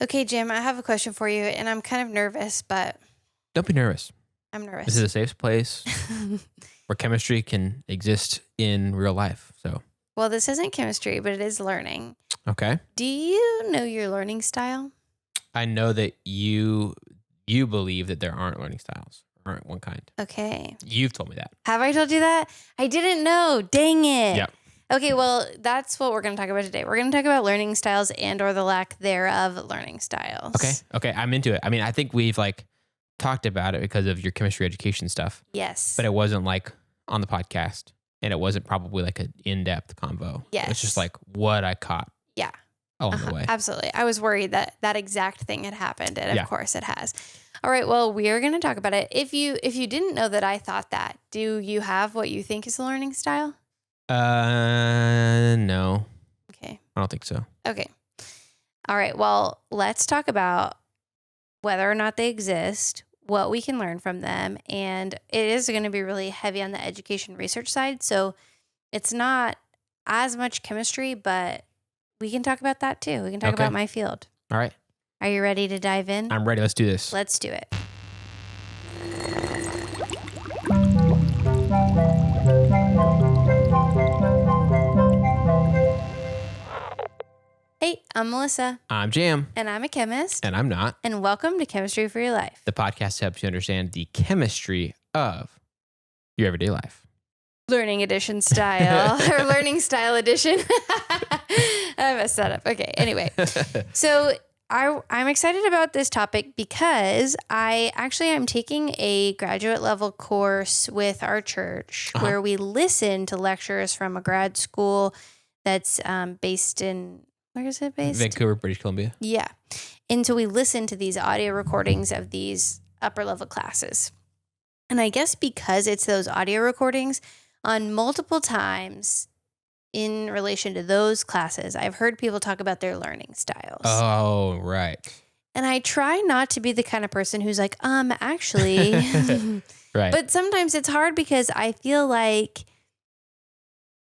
Okay, Jim, I have a question for you, and I'm kind of nervous, but Don't be nervous. I'm nervous. This is a safe place where chemistry can exist in real life. So, Well, this isn't chemistry, but it is learning. okay. Do you know your learning style? I know that you believe that there aren't learning styles, aren't one kind. Okay. You've told me that. Have I told you that? I didn't know. Dang it. Yeah. Okay, well, that's what we're going to talk about today. We're going to talk about learning styles and or the lack thereof learning styles. Okay. I'm into it. I mean, I think we've talked about it because of your chemistry education stuff, Yes. but it wasn't on the podcast, and it wasn't probably an in-depth convo. Yes. It's just what I caught. Yeah. Along the way. Absolutely. I was worried that that exact thing had happened, and Yeah. of course it has. All right, well, we are going to talk about it. If you didn't know that I thought that, do you have what you think is a learning style? No. Okay. I don't think so. Okay. All right, well, let's talk about whether or not they exist, what we can learn from them, and it is going to be really heavy on the education research side, so it's not as much chemistry, but we can talk about that too. We can talk Okay. about my field. All right. Are you ready to dive in? I'm ready. Let's do this. Let's do it. Hey, I'm Melissa, I'm Jam. and I'm a chemist, And I'm not. and welcome to Chemistry for Your Life. The podcast helps you understand the chemistry of your everyday life. Learning edition style, or learning style edition. I messed that up. Okay, anyway. So I'm excited about this topic because I'm taking a graduate level course with our church where we listen to lectures from a grad school that's based in, where is it based? Vancouver, British Columbia. Yeah. And so we listen to these audio recordings of these upper level classes. And I guess because it's those audio recordings on multiple times in relation to those classes, I've heard people talk about their learning styles. Oh, right. And I try not to be the kind of person who's like, actually. Right. But sometimes it's hard because I feel like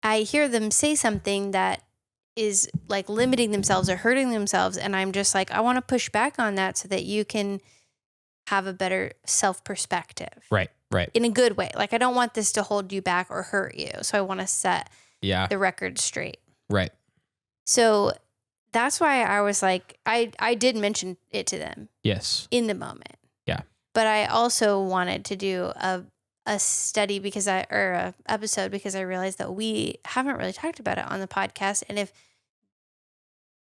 I hear them say something that is limiting themselves or hurting themselves. And I'm just like, I want to push back on that so that you can have a better self-perspective. Right. In a good way. I don't want this to hold you back or hurt you. So I want to set the record straight. Right. So that's why I was like, I did mention it to them. Yes. In the moment. Yeah. But I also wanted to do a study a episode because I realized that we haven't really talked about it on the podcast. And if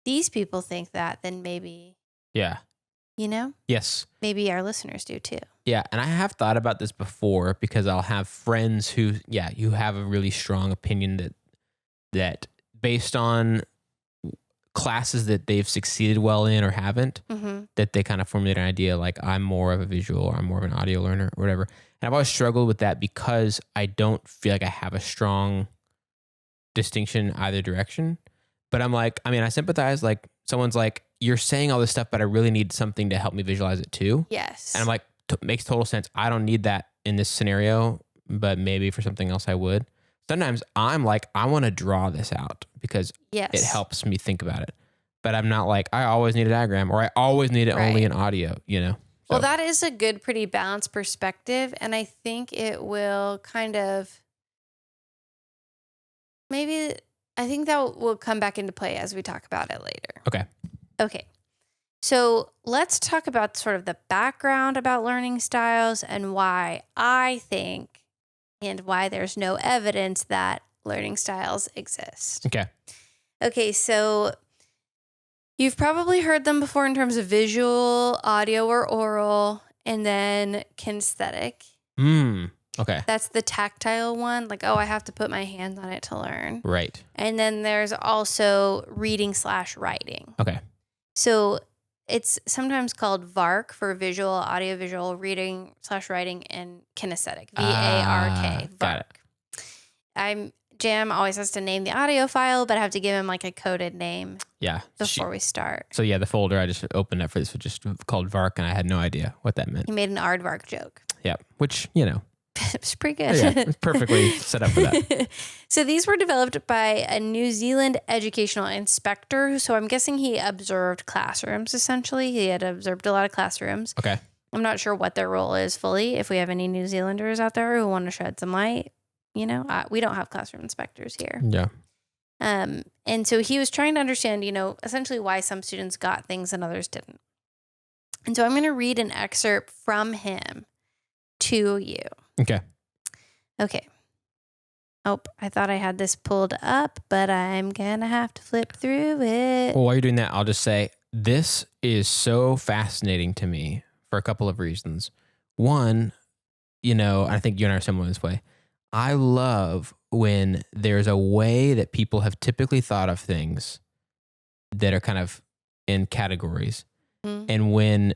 these people think that, then maybe. Yeah. Yes. Maybe our listeners do too. Yeah. And I have thought about this before because I'll have friends who have a really strong opinion that based on classes that they've succeeded well in or haven't, that they kind of formulate an idea I'm more of a visual or I'm more of an audio learner or whatever. And I've always struggled with that because I don't feel like I have a strong distinction either direction. But I'm I sympathize. Someone's you're saying all this stuff, but I really need something to help me visualize it too. Yes. And I'm makes total sense. I don't need that in this scenario, but maybe for something else I would. Sometimes I'm I want to draw this out because it helps me think about it. But I'm not I always need a diagram or I always need it only in audio, So. Well, that is a good, pretty balanced perspective. And I think it will I think that will come back into play as we talk about it later. Okay. So let's talk about sort of the background about learning styles and why I think and why there's no evidence that learning styles exist. Okay, so you've probably heard them before in terms of visual, audio, or oral, and then kinesthetic. Okay. That's the tactile one. I have to put my hands on it to learn. Right. And then there's also reading/writing. Okay. So it's sometimes called VARK for visual, audiovisual, reading/writing, and kinesthetic. VARK. Got it. Jam always has to name the audio file, but I have to give him a coded name. Yeah. Before we start. So the folder I just opened up for this was just called VARK, and I had no idea what that meant. He made an aardvark joke. Yeah. Which, It's pretty good. Yeah, it's perfectly set up for that. So these were developed by a New Zealand educational inspector. So I'm guessing he observed classrooms, essentially. He had observed a lot of classrooms. Okay. I'm not sure what their role is fully. If we have any New Zealanders out there who want to shed some light, we don't have classroom inspectors here. Yeah. And so he was trying to understand, essentially why some students got things and others didn't. And so I'm going to read an excerpt from him to you. Okay. Okay. Oh, I thought I had this pulled up, but I'm going to have to flip through it. Well, while you're doing that, I'll just say this is so fascinating to me for a couple of reasons. One, I think you and I are similar this way. I love when there's a way that people have typically thought of things that are kind of in categories. Mm-hmm. And when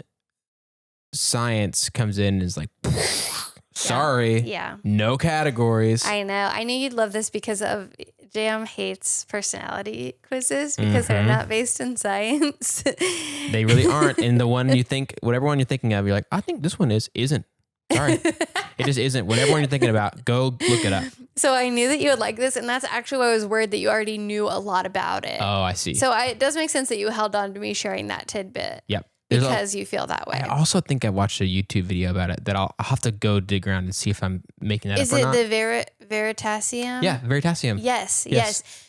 science comes in and is like, sorry, no categories. I know. I knew you'd love this because of Jam hates personality quizzes because they're not based in science. They really aren't. And the one you think, whatever one you're thinking of, you're like, I think this one isn't. Sorry. It just isn't. Whatever one you're thinking about, go look it up. So I knew that you would like this, and that's actually why I was worried that you already knew a lot about it. Oh, I see. So it does make sense that you held on to me sharing that tidbit. Yep. Because you feel that way. I also think I watched a YouTube video about it that I'll have to go dig around and see if I'm making that up or not. Is it the Veritasium? Yeah, Veritasium. Yes.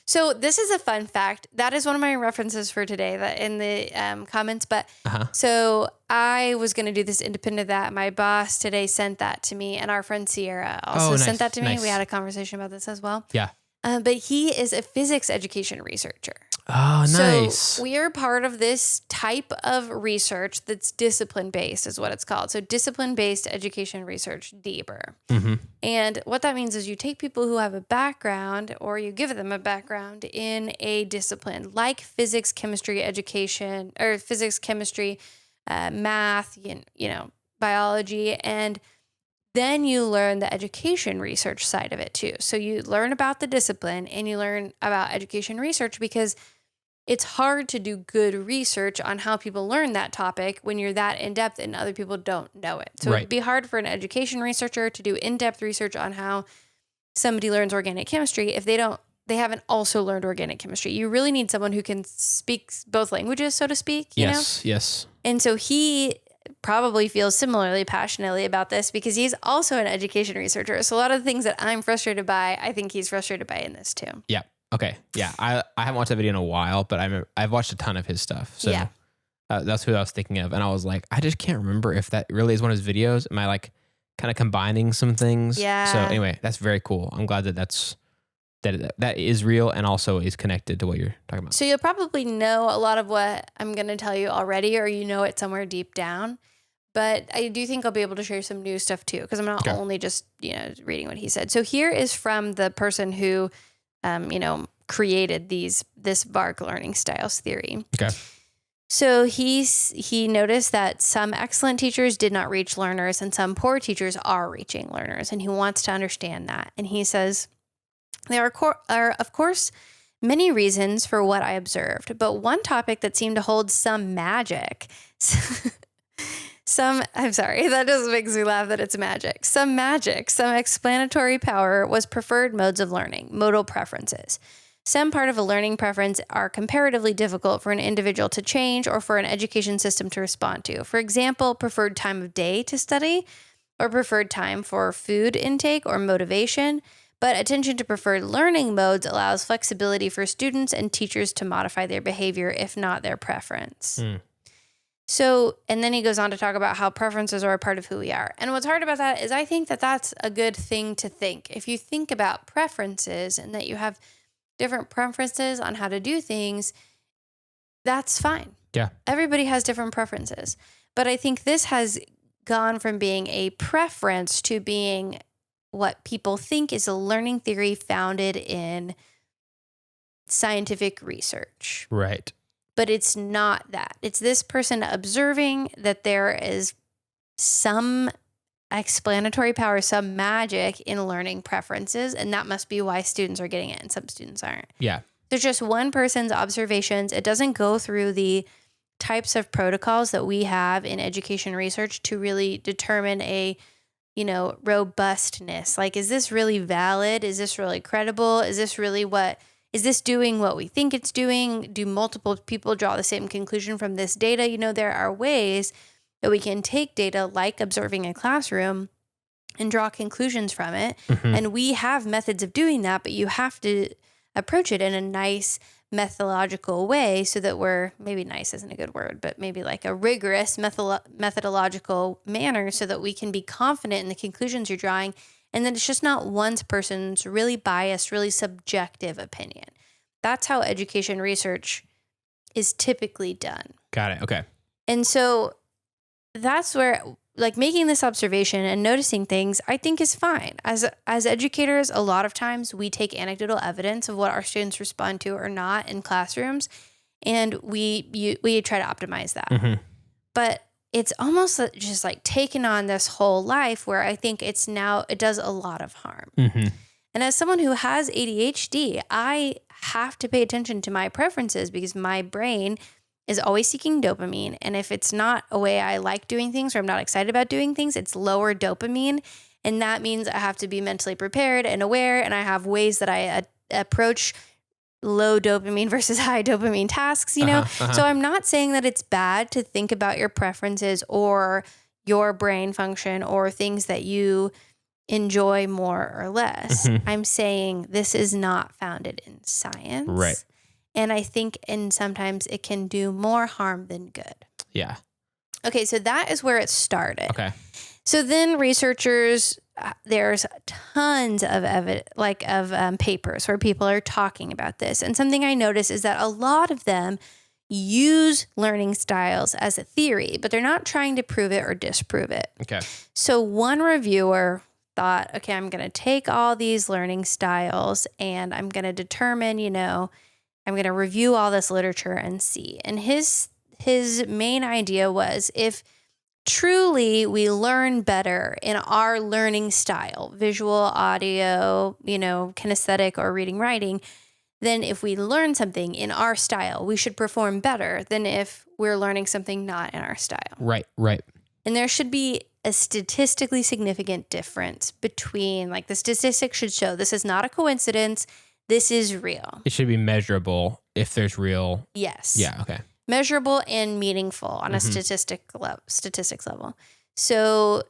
So this is a fun fact. That is one of my references for today that in the comments. But so I was going to do this independent of that. My boss today sent that to me, and our friend Sierra also sent that to me. We had a conversation about this as well. Yeah. But he is a physics education researcher. Oh, nice. So we are part of this type of research that's discipline-based is what it's called. So discipline-based education research, DEBR. Mm-hmm. And what that means is you take people who have a background or you give them a background in a discipline like physics, chemistry, education, or physics, chemistry, math, biology, and then you learn the education research side of it too. So you learn about the discipline and you learn about education research because it's hard to do good research on how people learn that topic when you're that in-depth and other people don't know it. So it'd be hard for an education researcher to do in-depth research on how somebody learns organic chemistry if they haven't also learned organic chemistry. You really need someone who can speak both languages, so to speak, you know? Yes. And so he probably feels similarly passionately about this because he's also an education researcher. So a lot of the things that I'm frustrated by, I think he's frustrated by in this too. Yeah. Okay. Yeah. I haven't watched that video in a while, but I've watched a ton of his stuff. So that's who I was thinking of. And I was like, I just can't remember if that really is one of his videos. Am I like kind of combining some things? Yeah. So anyway, that's very cool. I'm glad that is real and also is connected to what you're talking about. So you'll probably know a lot of what I'm going to tell you already, or you know it somewhere deep down. But I do think I'll be able to share some new stuff too, because I'm not only just, reading what he said. So here is from the person who, created this VARC learning styles theory. Okay. So he noticed that some excellent teachers did not reach learners and some poor teachers are reaching learners. And he wants to understand that. And he says, there are, of course, many reasons for what I observed, but one topic that seemed to hold some magic. I'm sorry, that just makes me laugh that it's magic. Some explanatory power was preferred modes of learning, modal preferences. Some part of a learning preference are comparatively difficult for an individual to change or for an education system to respond to. For example, preferred time of day to study or preferred time for food intake or motivation. But attention to preferred learning modes allows flexibility for students and teachers to modify their behavior, if not their preference. So, and then he goes on to talk about how preferences are a part of who we are. And what's hard about that is I think that that's a good thing to think. If you think about preferences and that you have different preferences on how to do things, that's fine. Yeah. Everybody has different preferences. But I think this has gone from being a preference to being what people think is a learning theory founded in scientific research. Right. But it's not that. It's this person observing that there is some explanatory power, some magic in learning preferences, and that must be why students are getting it and some students aren't. Yeah. There's just one person's observations. It doesn't go through the types of protocols that we have in education research to really determine a robustness. Like, is this really valid? Is this really credible? Is this doing what we think it's doing? Do multiple people draw the same conclusion from this data? There are ways that we can take data like observing a classroom and draw conclusions from it. Mm-hmm. And we have methods of doing that, but you have to approach it in a nice methodological way so that maybe nice isn't a good word, but maybe like a rigorous methodological manner so that we can be confident in the conclusions you're drawing. And then it's just not one person's really biased, really subjective opinion. That's how education research is typically done. Got it. Okay. And so that's where, like, making this observation and noticing things, I think is fine. As educators, a lot of times we take anecdotal evidence of what our students respond to or not in classrooms, and we try to optimize that. Mm-hmm. But it's almost just like taking on this whole life where I think it does a lot of harm. Mm-hmm. And as someone who has ADHD, I have to pay attention to my preferences because my brain is always seeking dopamine. And if it's not a way I like doing things or I'm not excited about doing things, it's lower dopamine. And that means I have to be mentally prepared and aware. And I have ways that I approach low dopamine versus high dopamine tasks, So I'm not saying that it's bad to think about your preferences or your brain function or things that you enjoy more or less. Mm-hmm. I'm saying this is not founded in science. Right. And I think sometimes it can do more harm than good. Yeah. Okay, so that is where it started. Okay. So then researchers, there's tons of papers where people are talking about this. And something I notice is that a lot of them use learning styles as a theory, but they're not trying to prove it or disprove it. Okay. So one reviewer thought, okay, I'm going to take all these learning styles and I'm going to determine, I'm going to review all this literature and see. And his main idea was if truly we learn better in our learning style, visual, audio, kinesthetic or reading, writing, then if we learn something in our style, we should perform better than if we're learning something not in our style. Right, right. And there should be a statistically significant difference between, like, the statistics should show this is not a coincidence. This is real. It should be measurable if there's real. Yes. Yeah, okay. Measurable and meaningful on a statistics level. So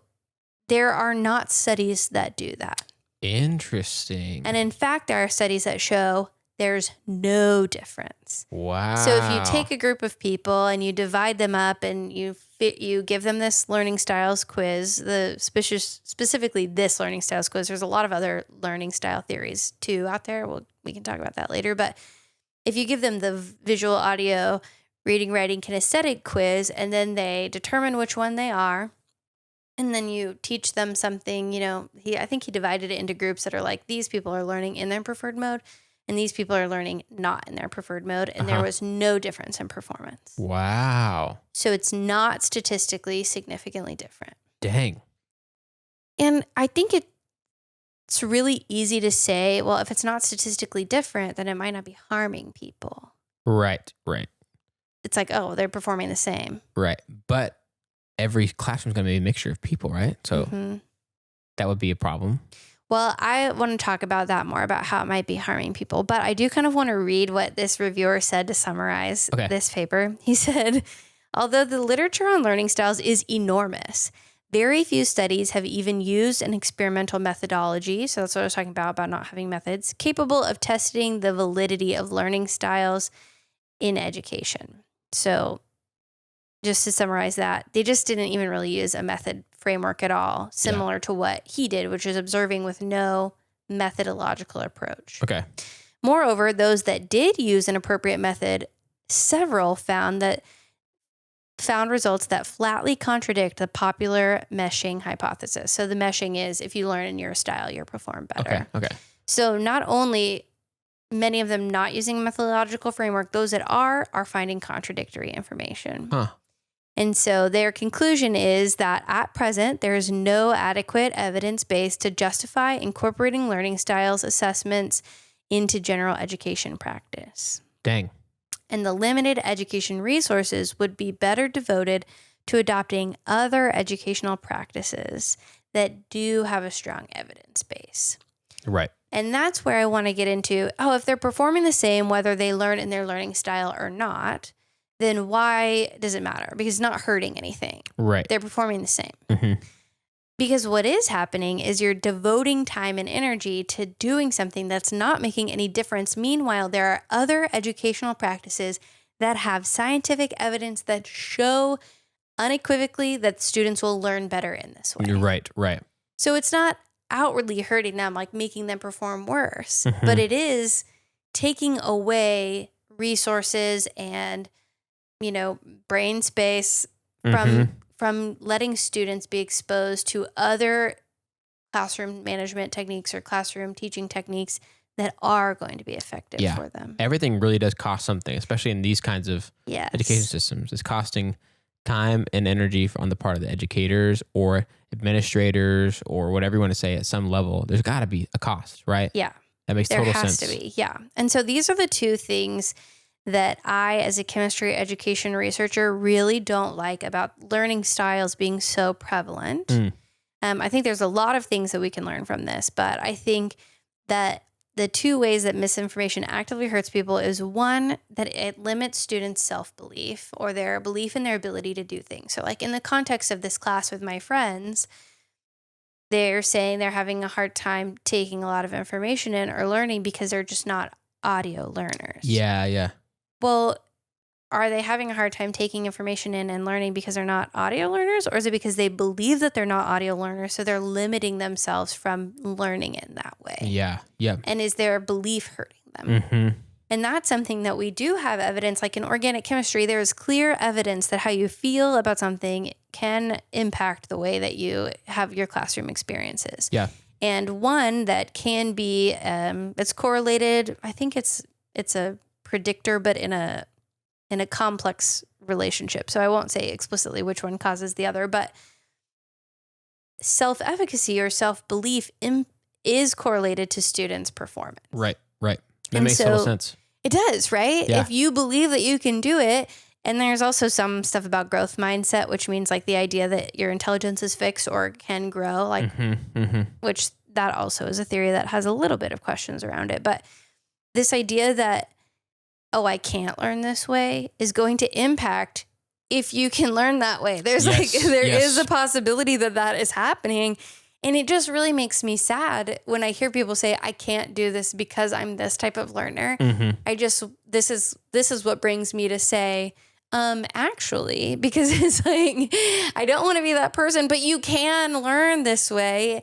there are not studies that do that. Interesting. And in fact, there are studies that show there's no difference. Wow. So if you take a group of people and you divide them up and you give them this learning styles quiz, specifically this learning styles quiz, there's a lot of other learning style theories too out there. We can talk about that later. But if you give them the visual, audio, reading, writing, kinesthetic quiz, and then they determine which one they are, and then you teach them something, I think he divided it into groups that are like, these people are learning in their preferred mode, and these people are learning not in their preferred mode, and there was no difference in performance. Wow. So it's not statistically significantly different. Dang. And I think it's really easy to say, well, if it's not statistically different, then it might not be harming people. Right, right. It's like, oh, they're performing the same. Right. But every classroom is going to be a mixture of people, right? So that would be a problem. Well, I want to talk about that more, about how it might be harming people. But I do kind of want to read what this reviewer said to summarize this paper. He said, although the literature on learning styles is enormous, very few studies have even used an experimental methodology, so that's what I was talking about not having methods, capable of testing the validity of learning styles in education. So just to summarize that, they just didn't even really use a method framework at all, similar to what he did, which is observing with no methodological approach. Okay. Moreover, those that did use an appropriate method, several found results that flatly contradict the popular meshing hypothesis. So the meshing is if you learn in your style, you'll perform better. Okay. So not only many of them not using a methodological framework, those that are finding contradictory information. Huh. And so their conclusion is that at present, there is no adequate evidence base to justify incorporating learning styles assessments into general education practice. Dang. And the limited education resources would be better devoted to adopting other educational practices that do have a strong evidence base. Right. And that's where I want to get into, if they're performing the same, whether they learn in their learning style or not, then why does it matter? Because it's not hurting anything. Right. They're performing the same. Mm-hmm. Because what is happening is you're devoting time and energy to doing something that's not making any difference. Meanwhile, there are other educational practices that have scientific evidence that show unequivocally that students will learn better in this way. Right. So it's not outwardly hurting them, like making them perform worse, Mm-hmm. but it is taking away resources and, brain space from letting students be exposed to other classroom management techniques or classroom teaching techniques that are going to be effective for them. Everything really does cost something, especially in these kinds of education systems. It's costing time and energy on the part of the educators or administrators or whatever you want to say at some level. There's got to be a cost, right? Yeah. That makes total sense. There has to be, yeah. And so these are the two things that I, as a chemistry education researcher, really don't like about learning styles being so prevalent. I think there's a lot of things that we can learn from this, but I think that the two ways that misinformation actively hurts people is one, that it limits students' self-belief or their belief in their ability to do things. So like in the context of this class with my friends, they're saying they're having a hard time taking a lot of information in or learning because they're just not audio learners. Yeah. Well, are they having a hard time taking information in and learning because they're not audio learners? Or is it because they believe that they're not audio learners, so they're limiting themselves from learning in that way? Yeah. And is their belief hurting them? Mm-hmm. And that's something that we do have evidence, like in organic chemistry, there is clear evidence that how you feel about something can impact the way that you have your classroom experiences. Yeah. And one that can be, it's correlated, I think it's a predictor, but in a complex relationship. So I won't say explicitly which one causes the other, but self-efficacy or self-belief is correlated to students' performance. Right. That makes total sense. It does, right? Yeah. If you believe that you can do it, and there's also some stuff about growth mindset, which means like the idea that your intelligence is fixed or can grow, like, which that also is a theory that has a little bit of questions around it. But this idea that, I can't learn this way is going to impact if you can learn that way. There's there is a possibility that is happening. And it just really makes me sad when I hear people say, I can't do this because I'm this type of learner. This is what brings me to say, actually, because it's like, I don't want to be that person, but you can learn this way.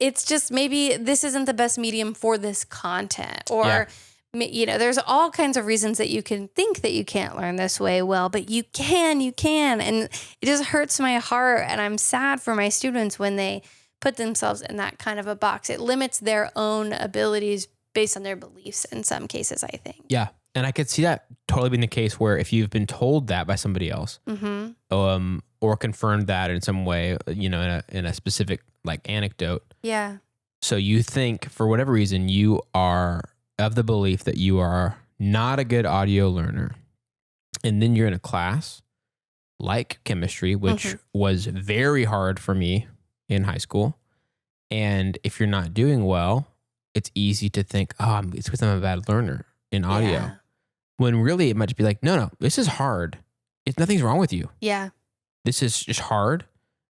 It's just maybe this isn't the best medium for this content or there's all kinds of reasons that you can think that you can't learn this way well, but you can. And it just hurts my heart. And I'm sad for my students when they put themselves in that kind of a box. It limits their own abilities based on their beliefs in some cases, I think. Yeah. And I could see that totally being the case where if you've been told that by somebody else, or confirmed that in some way, in a specific like anecdote. Yeah. So you think for whatever reason you are of the belief that you are not a good audio learner. And then you're in a class like chemistry, which was very hard for me in high school. And if you're not doing well, it's easy to think, it's because I'm a bad learner in audio. Yeah. When really it might just be like, no, this is hard. Nothing's wrong with you. Yeah. This is just hard.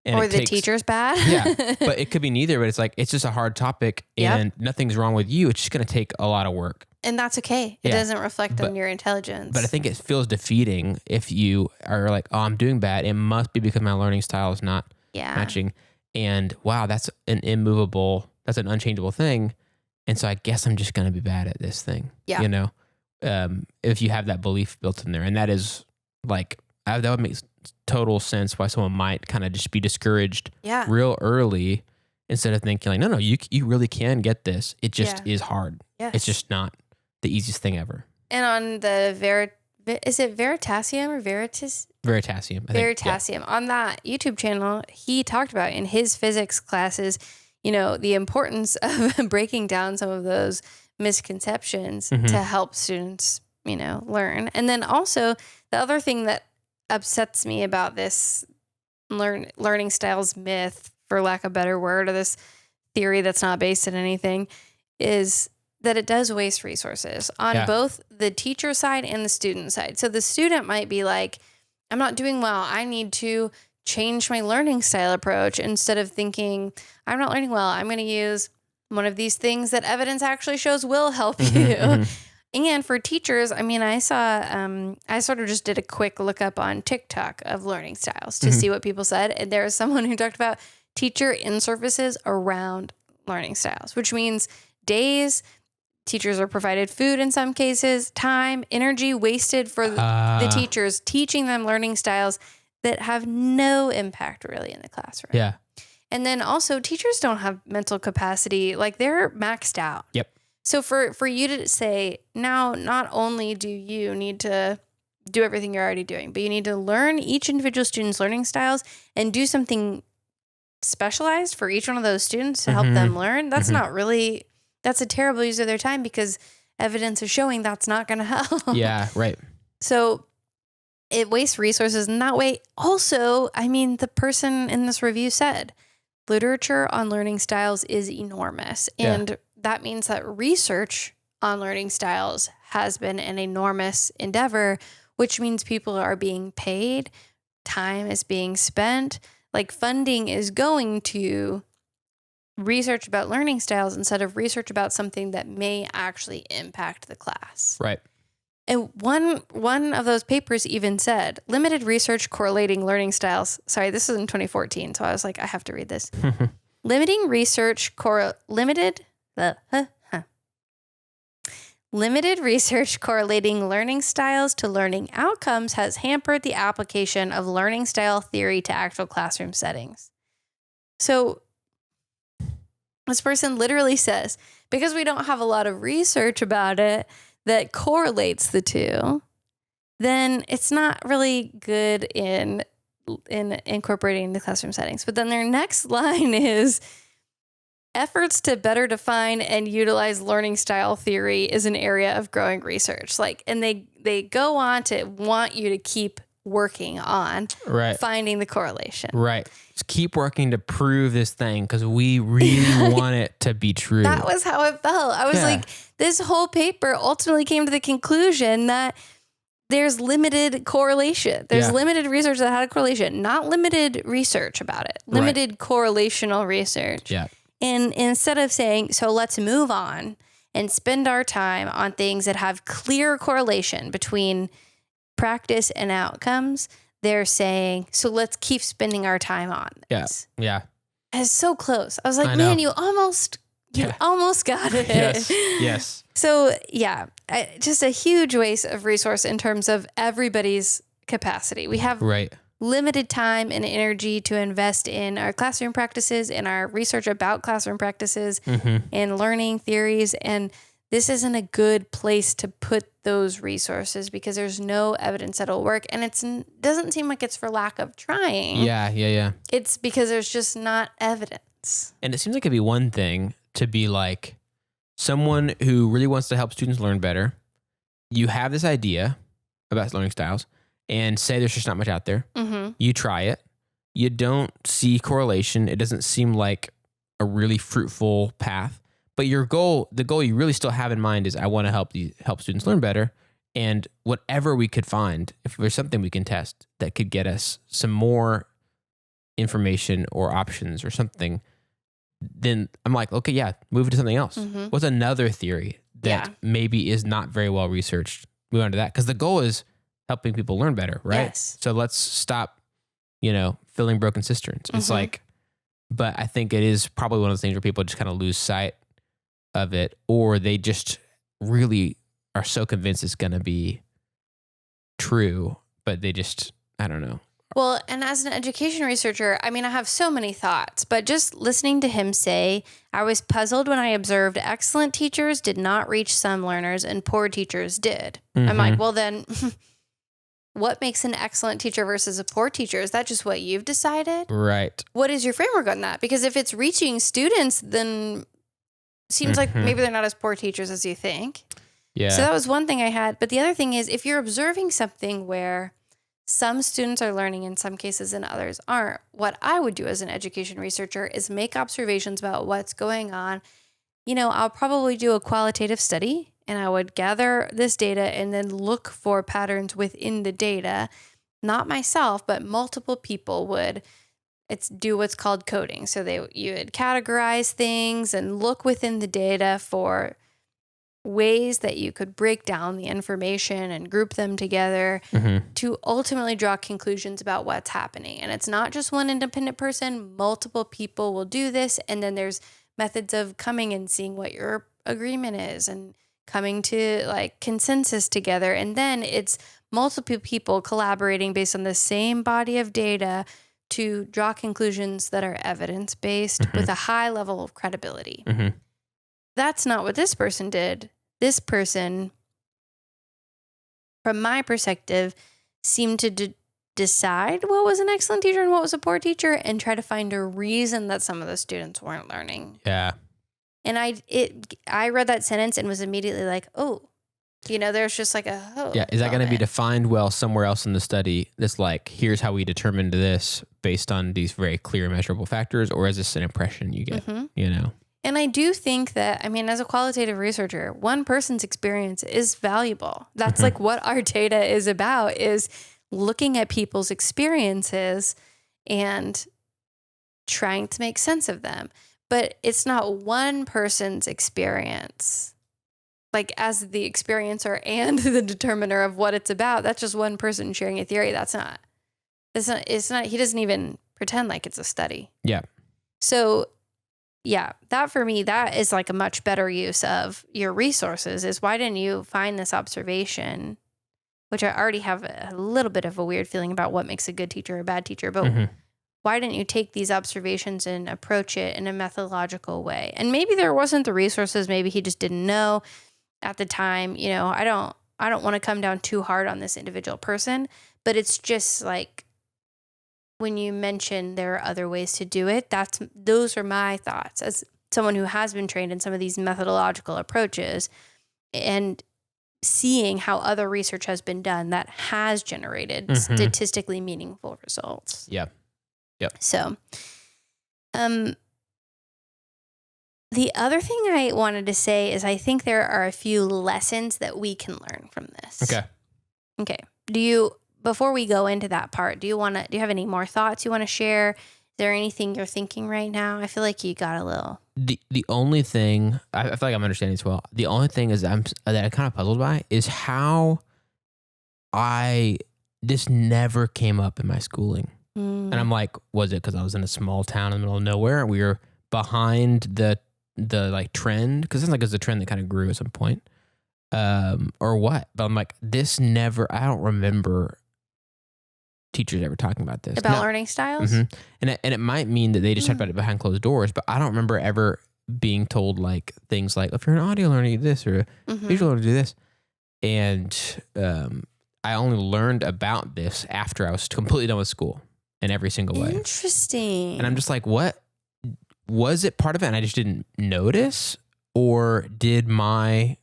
And or the teacher's bad. Yeah. But it could be neither, but it's like, it's just a hard topic and nothing's wrong with you. It's just going to take a lot of work. And that's okay. It doesn't reflect on your intelligence. But I think it feels defeating if you are like, I'm doing bad. It must be because my learning style is not matching. And wow, that's an unchangeable thing. And so I guess I'm just going to be bad at this thing. Yeah. If you have that belief built in there. And that is like, that would make total sense why someone might kind of just be discouraged real early instead of thinking like, no, you really can get this. It just is hard. Yes. It's just not the easiest thing ever. And on the is it Veritasium or Veritasium? Veritasium. Yeah. On that YouTube channel, he talked about in his physics classes, the importance of breaking down some of those misconceptions to help students, learn. And then also the other thing that upsets me about this learning styles myth for lack of a better word, or this theory that's not based in anything, is that it does waste resources on both the teacher side and the student side. So the student might be like, I'm not doing well. I need to change my learning style approach, instead of thinking, I'm not learning well. I'm going to use one of these things that evidence actually shows will help you. And for teachers, I mean, I saw, I sort of just did a quick look up on TikTok of learning styles to see what people said. And there was someone who talked about teacher in-services around learning styles, which means days. Teachers are provided food in some cases, time, energy wasted for the teachers, teaching them learning styles that have no impact really in the classroom. Yeah. And then also teachers don't have mental capacity. Like, they're maxed out. Yep. So for you to say, now, not only do you need to do everything you're already doing, but you need to learn each individual student's learning styles and do something specialized for each one of those students to help them learn. That's not really, that's a terrible use of their time, because evidence is showing that's not going to help. Yeah, right. So it wastes resources in that way. Also, I mean, the person in this review said literature on learning styles is enormous. And that means that research on learning styles has been an enormous endeavor, which means people are being paid, time is being spent, like funding is going to research about learning styles instead of research about something that may actually impact the class. Right. And one of those papers even said, limited research correlating learning styles. Sorry, this is in 2014, so I was like, I have to read this. Limited research correlating learning styles to learning outcomes has hampered the application of learning style theory to actual classroom settings. So this person literally says, because we don't have a lot of research about it that correlates the two, then it's not really good in incorporating the classroom settings. But then their next line is, efforts to better define and utilize learning style theory is an area of growing research. Like, and they go on to want you to keep working on finding the correlation. Right. Just keep working to prove this thing, because we really want it to be true. That was how it felt. I was like, this whole paper ultimately came to the conclusion that there's limited correlation. There's limited research that had a correlation, not limited research about it, limited correlational research. Yeah. And instead of saying, so let's move on and spend our time on things that have clear correlation between practice and outcomes, they're saying, so let's keep spending our time on this. Yeah. It's so close. I was like, man, you almost got it. Yes. So just a huge waste of resource in terms of everybody's capacity. We have limited time and energy to invest in our classroom practices and our research about classroom practices and learning theories. And this isn't a good place to put those resources, because there's no evidence that it'll work. And it doesn't seem like it's for lack of trying. Yeah. It's because there's just not evidence. And it seems like it'd be one thing to be like someone who really wants to help students learn better. You have this idea about learning styles and say there's just not much out there. You try it. You don't see correlation. It doesn't seem like a really fruitful path. But the goal you really still have in mind is, I want to help students learn better. And whatever we could find, if there's something we can test that could get us some more information or options or something, then I'm like, okay, yeah, move to something else. What's another theory that maybe is not very well researched? Move on to that. Because the goal is helping people learn better, right? Yes. So let's stop, filling broken cisterns. It's like, but I think it is probably one of those things where people just kind of lose sight of it, or they just really are so convinced it's going to be true, but they just, I don't know. Well, and as an education researcher, I mean, I have so many thoughts, but just listening to him say, I was puzzled when I observed excellent teachers did not reach some learners and poor teachers did. I'm like, well, then what makes an excellent teacher versus a poor teacher? Is that just what you've decided? Right. What is your framework on that? Because if it's reaching students, then seems like maybe they're not as poor teachers as you think. Yeah. So that was one thing I had. But the other thing is, if you're observing something where Some students are learning in some cases and others aren't. What I would do as an education researcher is make observations about what's going on. I'll probably do a qualitative study and I would gather this data and then look for patterns within the data. Not myself, but multiple people would do what's called coding. So you would categorize things and look within the data for ways that you could break down the information and group them together to ultimately draw conclusions about what's happening. And it's not just one independent person. Multiple people will do this. And then there's methods of coming and seeing what your agreement is and coming to like consensus together. And then it's multiple people collaborating based on the same body of data to draw conclusions that are evidence-based with a high level of credibility. That's not what this person did. This person, from my perspective, seemed to decide what was an excellent teacher and what was a poor teacher and try to find a reason that some of the students weren't learning. Yeah. And I read that sentence and was immediately like, oh, there's just like yeah. Is that going to be defined well somewhere else in the study? That's like, here's how we determined this based on these very clear measurable factors, or is this an impression you get, And I do think that, as a qualitative researcher, one person's experience is valuable. That's like what our data is about, is looking at people's experiences and trying to make sense of them. But it's not one person's experience, like as the experiencer and the determiner of what it's about. That's just one person sharing a theory. It's not, he doesn't even pretend like it's a study. Yeah. So yeah, that for me, that is like a much better use of your resources, is why didn't you find this observation, which I already have a little bit of a weird feeling about what makes a good teacher or a bad teacher, but why didn't you take these observations and approach it in a methodological way? And maybe there wasn't the resources, maybe he just didn't know at the time. I don't want to come down too hard on this individual person, but it's just like, when you mention there are other ways to do it, those are my thoughts as someone who has been trained in some of these methodological approaches and seeing how other research has been done that has generated statistically meaningful results. Yeah. Yep. So, the other thing I wanted to say is I think there are a few lessons that we can learn from this. Okay. Before we go into that part, do you have any more thoughts you want to share? Is there anything you're thinking right now? I feel like you got a little. The only thing, I feel like I'm understanding this well. The only thing is that I'm kind of puzzled by is how this never came up in my schooling. And I'm like, was it because I was in a small town in the middle of nowhere and we were behind the like trend? Because it sounds like it's a trend that kind of grew at some point. Or what? But I'm like, I don't remember teachers ever talking about this. About learning styles? And it might mean that they just talked about it behind closed doors, but I don't remember ever being told like things like, if you're an audio learner, you do this, or a visual learner, do this. And I only learned about this after I was completely done with school in every single way. Interesting. And I'm just like, what? Was it part of it and I just didn't notice? Or did my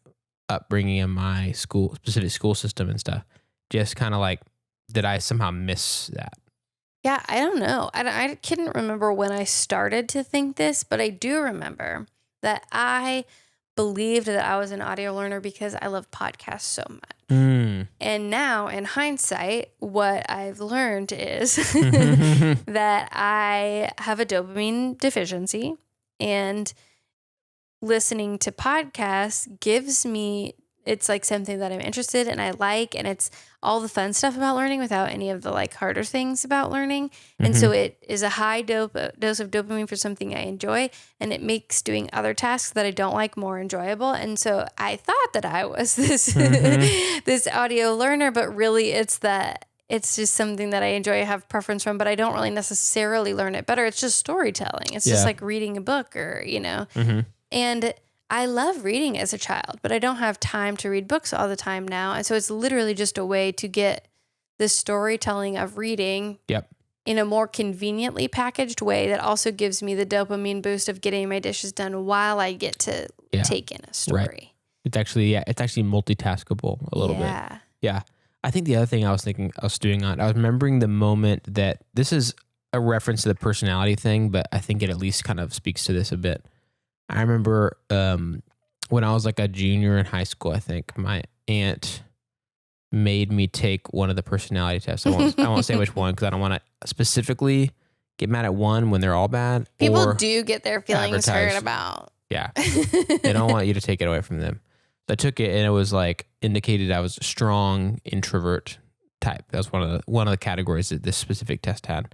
upbringing and my specific school system and stuff just kind of like, did I somehow miss that? Yeah, I don't know. I couldn't remember when I started to think this, but I do remember that I believed that I was an audio learner because I love podcasts so much. And now, in hindsight, what I've learned is that I have a dopamine deficiency, and listening to podcasts gives me, it's like something that I'm interested in and I like, and it's all the fun stuff about learning without any of the like harder things about learning. And so it is a high dose of dopamine for something I enjoy, and it makes doing other tasks that I don't like more enjoyable. And so I thought that I was this this audio learner, but really it's just something that I enjoy, have preference from, but I don't really necessarily learn it better. It's just storytelling. It's just like reading a book or, and I love reading as a child, but I don't have time to read books all the time now. And so it's literally just a way to get the storytelling of reading in a more conveniently packaged way that also gives me the dopamine boost of getting my dishes done while I get to take in a story. Right. It's actually multitaskable a little bit. Yeah. I think the other thing I was remembering the moment that this is a reference to the personality thing, but I think it at least kind of speaks to this a bit. I remember when I was like a junior in high school, I think my aunt made me take one of the personality tests. I won't say which one because I don't want to specifically get mad at one when they're all bad. People do get their feelings hurt about. Yeah. They don't want you to take it away from them. So I took it and it was like indicated I was a strong introvert type. That was one of the categories that this specific test had.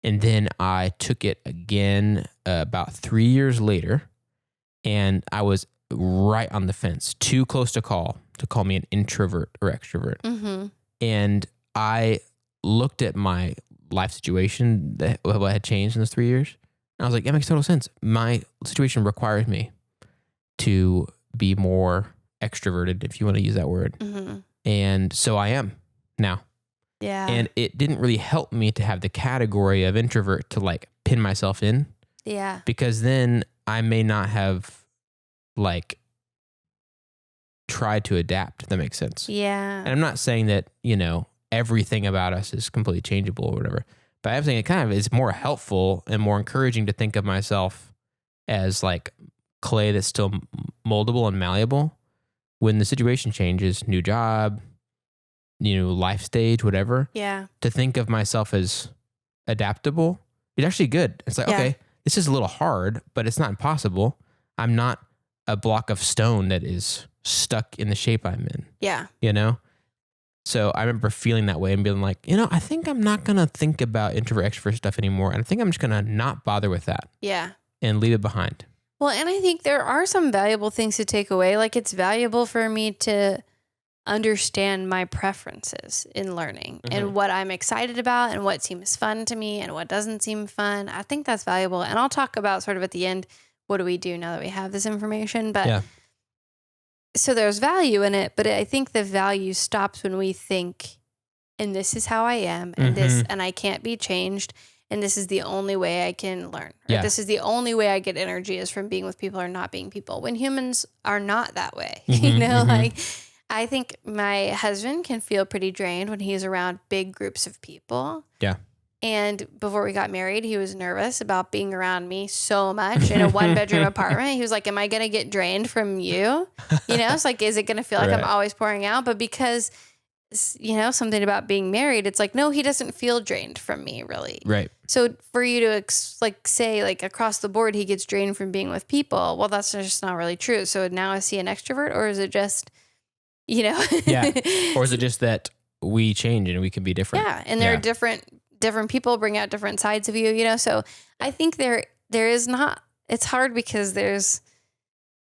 And then I took it again about 3 years later, and I was right on the fence, too close to call me an introvert or extrovert. Mm-hmm. And I looked at my life situation, what had changed in those 3 years. And I was like, that makes total sense. My situation requires me to be more extroverted, if you want to use that word. Mm-hmm. And so I am now. Yeah. And it didn't really help me to have the category of introvert to like pin myself in. Yeah. Because then I may not have like tried to adapt, if that makes sense. Yeah. And I'm not saying that, everything about us is completely changeable or whatever, but I'm saying it kind of is more helpful and more encouraging to think of myself as like clay that's still moldable and malleable when the situation changes, new job, life stage, whatever. Yeah. To think of myself as adaptable, it's actually good. It's like, okay, this is a little hard, but it's not impossible. I'm not a block of stone that is stuck in the shape I'm in. Yeah. So I remember feeling that way and being like, I think I'm not going to think about introvert extrovert stuff anymore. And I think I'm just going to not bother with that. Yeah. And leave it behind. Well, and I think there are some valuable things to take away. Like it's valuable for me to understand my preferences in learning and what I'm excited about and what seems fun to me and what doesn't seem fun. I think that's valuable. And I'll talk about sort of at the end, what do we do now that we have this information? But so there's value in it, but I think the value stops when we think, and this is how I am, and and I can't be changed, and this is the only way I can learn. Or this is the only way I get energy is from being with people or not being people. When humans are not that way, like I think my husband can feel pretty drained when he's around big groups of people. Yeah. And before we got married, he was nervous about being around me so much in a 1-bedroom apartment. He was like, am I going to get drained from you? It's like, is it going to feel like I'm always pouring out? But because, something about being married, it's like, no, he doesn't feel drained from me, really. Right. So for you to say across the board, he gets drained from being with people. Well, that's just not really true. So now is he an extrovert, or is it just, Yeah. Or is it just that we change and we can be different? Yeah. And there are different people bring out different sides of you, so I think there is not, it's hard because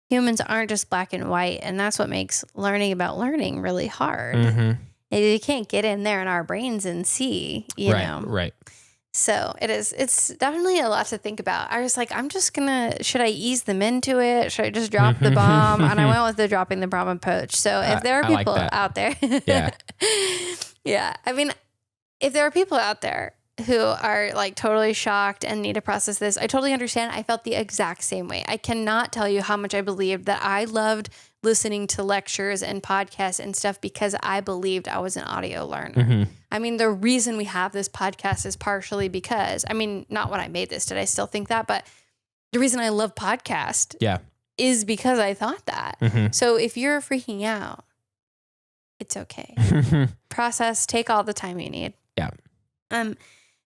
humans aren't just black and white, and that's what makes learning about learning really hard. Mm-hmm. You can't get in there in our brains and see, you know. Right. So it's definitely a lot to think about. I was like, should I ease them into it? Should I just drop the bomb? And I went with the dropping the bomb approach. So if there are people out there, yeah, I mean, if there are people out there who are like totally shocked and need to process this, I totally understand. I felt the exact same way. I cannot tell you how much I believed that I loved listening to lectures and podcasts and stuff because I believed I was an audio learner. Mm-hmm. I mean, the reason we have this podcast is partially because, not when I made this, did I still think that? But the reason I love podcast is because I thought that. Mm-hmm. So if you're freaking out, it's okay. Process, take all the time you need. Yeah.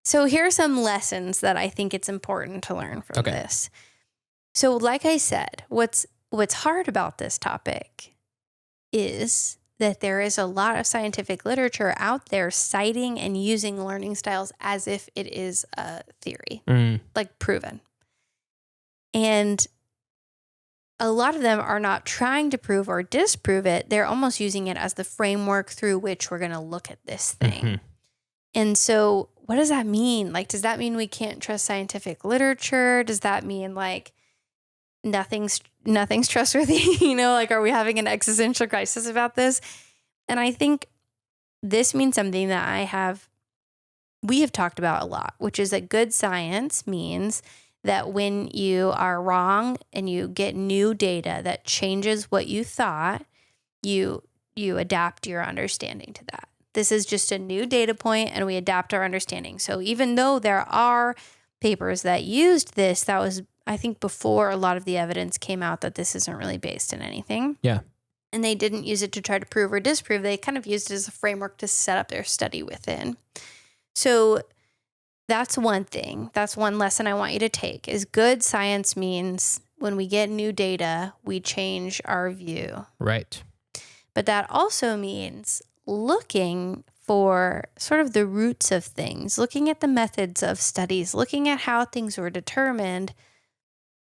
So here are some lessons that I think it's important to learn from this. So like I said, what's hard about this topic is that there is a lot of scientific literature out there citing and using learning styles as if it is a theory, like proven. And a lot of them are not trying to prove or disprove it. They're almost using it as the framework through which we're going to look at this thing. Mm-hmm. And so what does that mean? Like, does that mean we can't trust scientific literature? Does that mean like nothing's trustworthy? Like, are we having an existential crisis about this? And I think this means something that we have talked about a lot, which is that good science means that when you are wrong and you get new data that changes what you thought, you adapt your understanding to that. This is just a new data point and we adapt our understanding. So even though there are papers that used this, that was, I think, before a lot of the evidence came out that this isn't really based in anything. Yeah. And they didn't use it to try to prove or disprove. They kind of used it as a framework to set up their study within. So that's one thing. That's one lesson I want you to take is good science means when we get new data, we change our view. Right. But that also means looking for sort of the roots of things, looking at the methods of studies, looking at how things were determined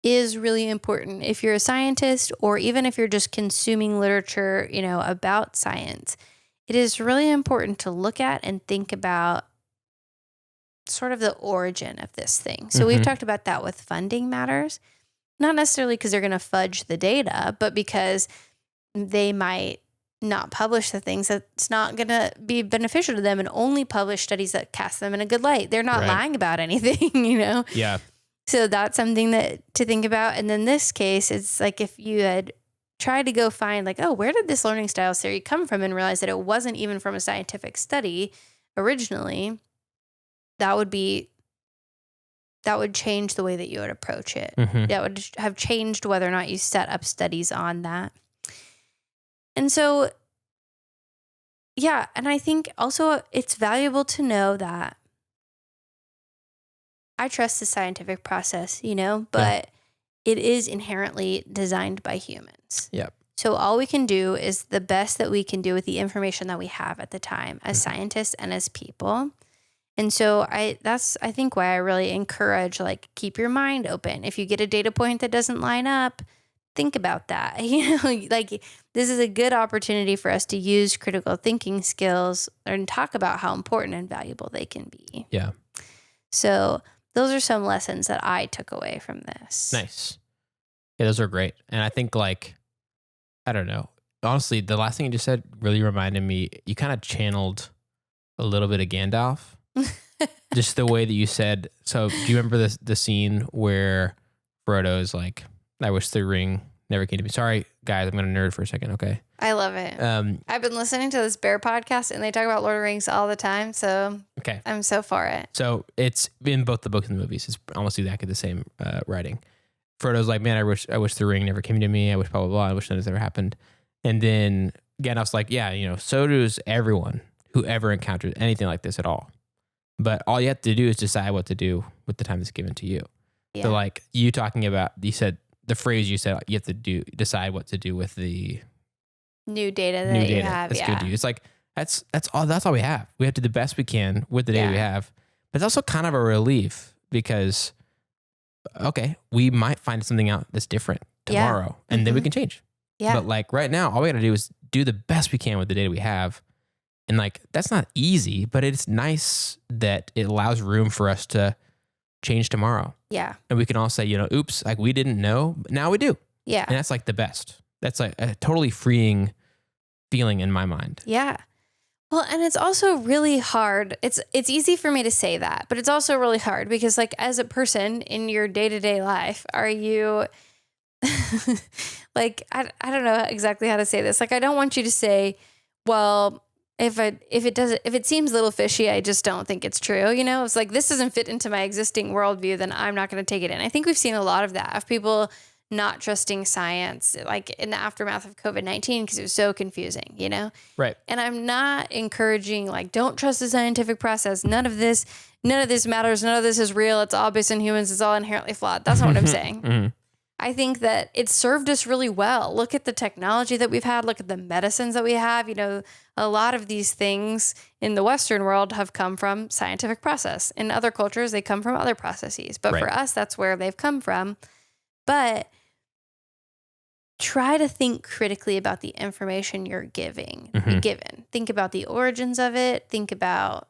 is really important. If you're a scientist or even if you're just consuming literature, about science, it is really important to look at and think about sort of the origin of this thing. So we've talked about that with funding matters, not necessarily because they're going to fudge the data, but because they might not publish the things that's not going to be beneficial to them and only publish studies that cast them in a good light. They're not lying about anything, Yeah. So that's something to think about. And then this case, it's like if you had tried to go find like, oh, where did this learning styles theory come from and realize that it wasn't even from a scientific study originally, that would change the way that you would approach it. That would have changed whether or not you set up studies on that. And so, yeah, and I think also it's valuable to know that I trust the scientific process, but it is inherently designed by humans. Yep. So all we can do is the best that we can do with the information that we have at the time as scientists and as people. And so that's I think why I really encourage, like, keep your mind open. If you get a data point that doesn't line up, think about that. Like this is a good opportunity for us to use critical thinking skills and talk about how important and valuable they can be. Yeah. So those are some lessons that I took away from this. Nice. Yeah, those are great. And I think, like, I don't know. Honestly, the last thing you just said really reminded me, you kind of channeled a little bit of Gandalf. Just the way that you said. So do you remember the scene where Frodo's like, I wish the ring never came to me. Sorry, guys, I'm going to nerd for a second, okay? I love it. I've been listening to this Bear podcast, and they talk about Lord of the Rings all the time, so okay. I'm so for it. So it's in both the books and the movies. It's almost exactly the same writing. Frodo's like, man, I wish the ring never came to me. I wish blah, blah, blah. I wish none of this ever happened. And then Gandalf's like, yeah, so does everyone who ever encounters anything like this at all. But all you have to do is decide what to do with the time that's given to you. Yeah. So like you talking about, you said the phrase you said, you have to decide what to do with the new data that you have. That's good to you. It's like, that's all we have. We have to do the best we can with the data we have. But it's also kind of a relief because, okay, we might find something out that's different tomorrow and then we can change. Yeah. But like right now, all we got to do is do the best we can with the data we have. And like, that's not easy, but it's nice that it allows room for us to change tomorrow. Yeah. And we can all say, oops, like we didn't know, but now we do. Yeah. And that's like the best. That's like a totally freeing feeling in my mind. Yeah. Well, and it's also really hard. It's easy for me to say that, but it's also really hard because like as a person in your day-to-day life, are you like, I don't know exactly how to say this. Like, I don't want you to say, well, if it seems a little fishy, I just don't think it's true. It's like, this doesn't fit into my existing worldview, then I'm not going to take it in. I think we've seen a lot of that of people not trusting science, like in the aftermath of COVID-19, because it was so confusing, Right. And I'm not encouraging, like, don't trust the scientific process. None of this matters. None of this is real. It's all based on humans. It's all inherently flawed. That's not what I'm saying. I think that it served us really well. Look at the technology that we've had. Look at the medicines that we have. A lot of these things in the Western world have come from scientific process. In other cultures, they come from other processes. But for us, that's where they've come from. But try to think critically about the information you're given. Think about the origins of it. Think about,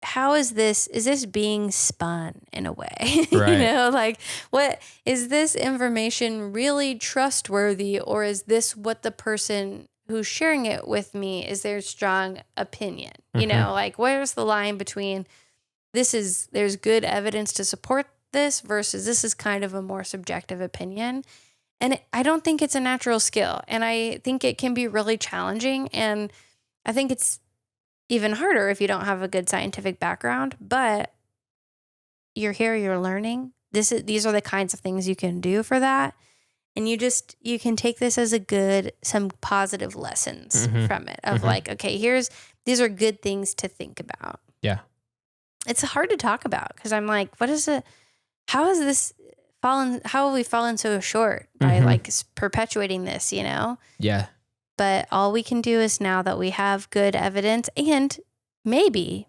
how is this being spun in a way? Right. Like, what is this information really trustworthy, or is this what the person who's sharing it with me is their strong opinion? Like, where's the line between there's good evidence to support this versus this is kind of a more subjective opinion? And I don't think it's a natural skill. And I think it can be really challenging. And I think it's even harder if you don't have a good scientific background. But you're here, you're learning. These are the kinds of things you can do for that. And you can take this as some positive lessons from it of like, okay, these are good things to think about. Yeah. It's hard to talk about because I'm like, how has this fallen? How have we fallen so short by like perpetuating this, Yeah. But all we can do is now that we have good evidence and maybe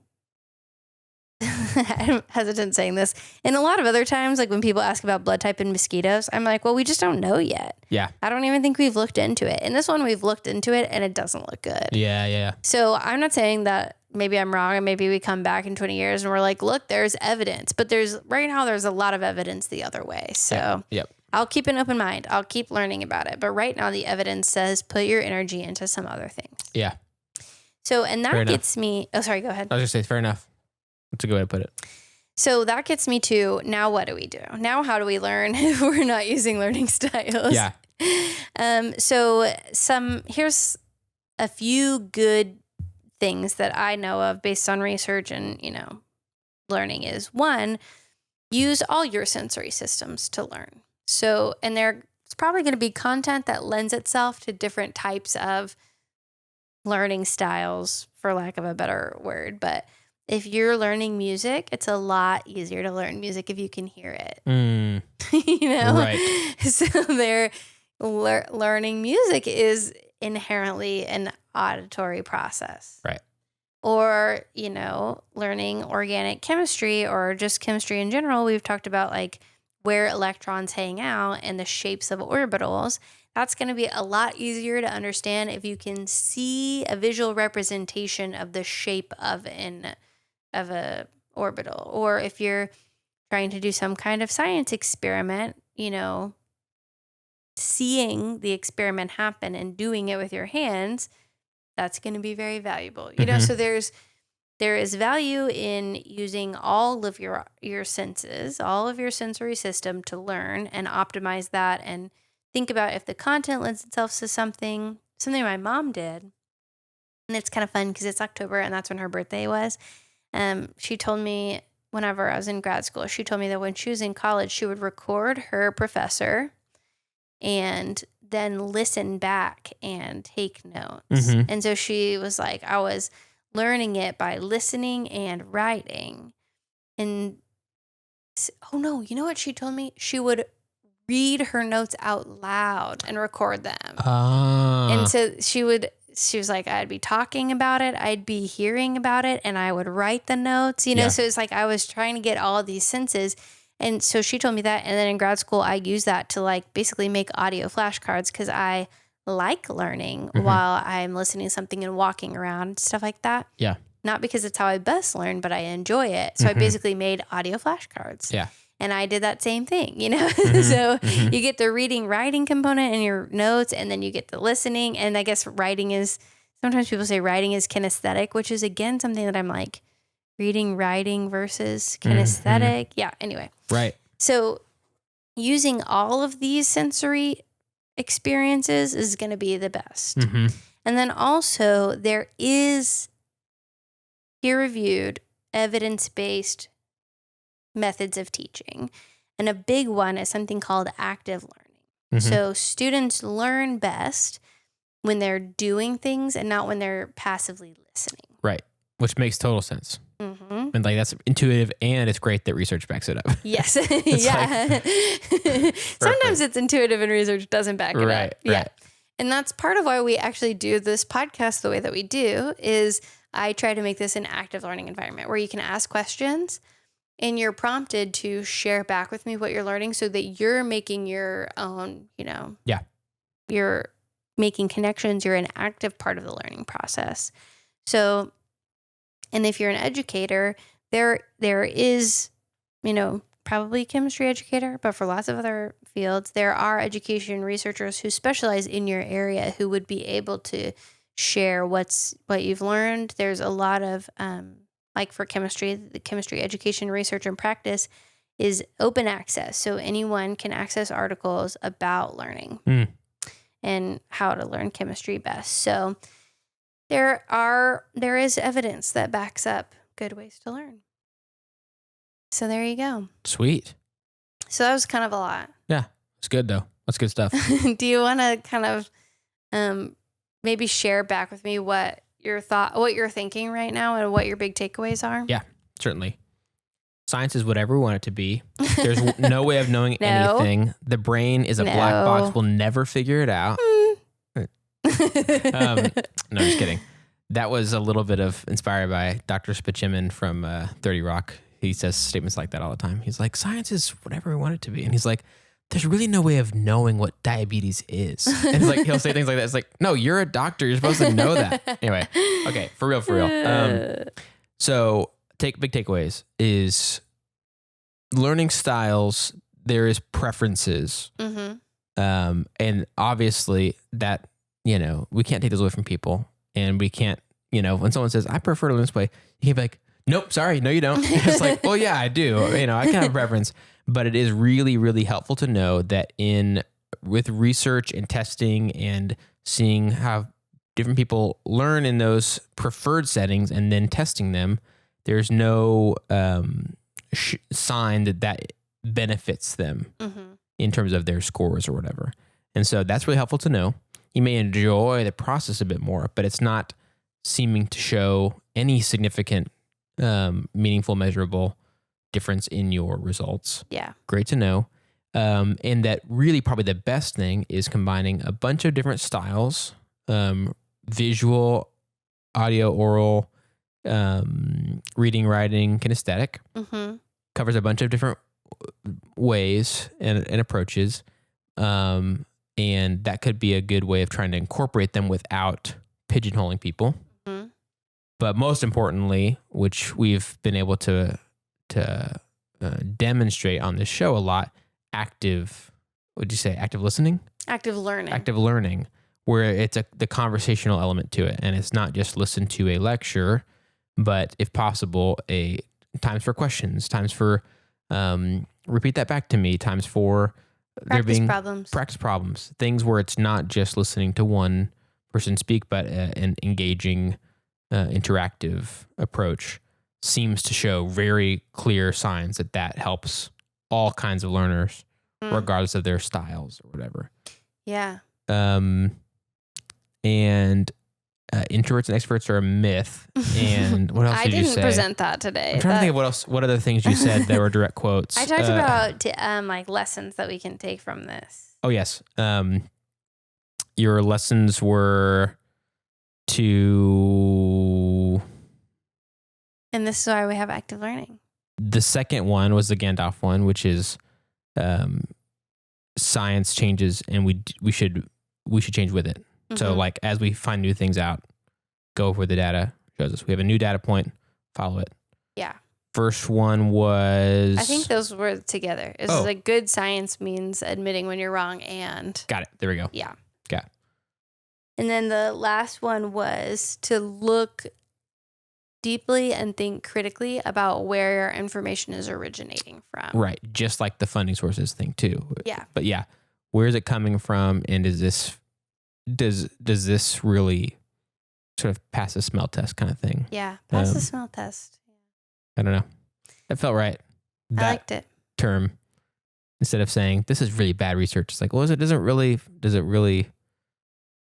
I'm hesitant saying this. And a lot of other times, like when people ask about blood type in mosquitoes, I'm like, well, we just don't know yet. Yeah. I don't even think we've looked into it. And this one, we've looked into it and it doesn't look good. Yeah. So I'm not saying that maybe I'm wrong and maybe we come back in 20 years and we're like, look, there's evidence. But right now there's a lot of evidence the other way. So yep. I'll keep an open mind. I'll keep learning about it. But right now the evidence says put your energy into some other things. Yeah. So, and that gets me, oh, sorry, go ahead. I was just saying, fair enough. That's a good way to put it. So that gets me to now what do we do? Now how do we learn if we're not using learning styles? Yeah. So here's a few good things that I know of based on research and, learning is one, use all your sensory systems to learn. So, and there's probably going to be content that lends itself to different types of learning styles, for lack of a better word, but if you're learning music, it's a lot easier to learn music if you can hear it. Right. So learning music is inherently an auditory process. Right. Or, learning organic chemistry or just chemistry in general. We've talked about like where electrons hang out and the shapes of orbitals. That's going to be a lot easier to understand if you can see a visual representation of the shape of a orbital, or if you're trying to do some kind of science experiment, seeing the experiment happen and doing it with your hands, that's going to be very valuable. So there is value in using all of your senses, all of your sensory system to learn and optimize that and think about if the content lends itself to something my mom did. And it's kind of fun because it's October and that's when her birthday was. She told me whenever I was in grad school, she told me that when she was in college, she would record her professor and then listen back and take notes. And so she was like, I was learning it by listening and writing. And oh no, you know what she told me? She would read her notes out loud and record them. And so she was like, I'd be talking about it, I'd be hearing about it, and I would write the notes, So it's like I was trying to get all of these senses. And so she told me that. And then in grad school, I used that to like basically make audio flashcards because I like learning while I'm listening to something and walking around, stuff like that. Yeah. Not because it's how I best learn, but I enjoy it. So I basically made audio flashcards. Yeah. And I did that same thing, So you get the writing component in your notes, and then you get the listening. And I guess sometimes people say writing is kinesthetic, which is again something that I'm like, writing versus kinesthetic. Yeah, anyway. Right. So using all of these sensory experiences is going to be the best. And then also there is peer-reviewed, evidence-based methods of teaching. And a big one is something called active learning. So students learn best when they're doing things and not when they're passively listening. Right. Which makes total sense. And like that's intuitive, and it's great that research backs it up. Yes. Yeah. Sometimes it's intuitive and research doesn't back it up. Right. Yeah. And that's part of why we actually do this podcast the way that we do is I try to make this an active learning environment where you can ask questions and you're prompted to share back with me what you're learning so that you're making your own, Yeah. You're making connections. You're an active part of the learning process. So, and if you're an educator, there is, probably a chemistry educator, but for lots of other fields, there are education researchers who specialize in your area who would be able to share what you've learned. There's a lot of, like for chemistry, the chemistry education research and practice is open access. So anyone can access articles about learning and how to learn chemistry best. So there is evidence that backs up good ways to learn. So there you go. Sweet. So that was kind of a lot. Yeah. It's good though. That's good stuff. Do you want to kind of maybe share back with me what you're thinking right now and what your big takeaways are? Yeah, certainly. Science is whatever we want it to be. There's no way of knowing anything. The brain is a black box. We'll never figure it out. No, just kidding. That was a little bit of inspired by Dr. Spachiman from 30 Rock. He says statements like that all the time. He's like, science is whatever we want it to be. And he's like, there's really no way of knowing what diabetes is. And it's like, he'll say things like that. It's like, no, you're a doctor. You're supposed to know that. Anyway, okay, for real. So big takeaways is learning styles. There is preferences. And obviously that, we can't take those away from people, and we can't, when someone says, I prefer to learn this way, you can be like, nope, sorry. No, you don't. It's like, well, yeah, I do. I can have a preference, but it is really, really helpful to know that with research and testing and seeing how different people learn in those preferred settings and then testing them, there's no sign that benefits them in terms of their scores or whatever. And so that's really helpful to know. You may enjoy the process a bit more, but it's not seeming to show any significant meaningful, measurable difference in your results. Yeah. Great to know. And that really probably the best thing is combining a bunch of different styles, visual, audio, oral, reading, writing, kinesthetic. Covers a bunch of different ways and approaches. And that could be a good way of trying to incorporate them without pigeonholing people. But most importantly, which we've been able to demonstrate on this show a lot, active listening? Active learning, where it's the conversational element to it. And it's not just listen to a lecture, but if possible, times for questions, times for repeat that back to me, times for practice problems, things where it's not just listening to one person speak, but an engaging interactive approach seems to show very clear signs that helps all kinds of learners, regardless of their styles or whatever. Yeah. And introverts and extroverts are a myth. And what else did you say? I didn't present that today. I'm trying to think of what other things you said that were direct quotes. I talked about like lessons that we can take from this. Oh, yes. Your lessons were to... And this is why we have active learning. The second one was the Gandalf one, which is science changes and we should change with it. So like as we find new things out, go where the data shows us. We have a new data point, follow it. Yeah. First one was... I think those were together. It's like good science means admitting when you're wrong and... Got it. There we go. Yeah. Got it. And then the last one was to look deeply and think critically about where your information is originating from. Right. Just like the funding sources thing too. Yeah. But yeah, where is it coming from? And does this really sort of pass a smell test kind of thing? Yeah. Pass the smell test. I don't know. That felt right. I liked it. Term, instead of saying this is really bad research, it's like, well, does it really,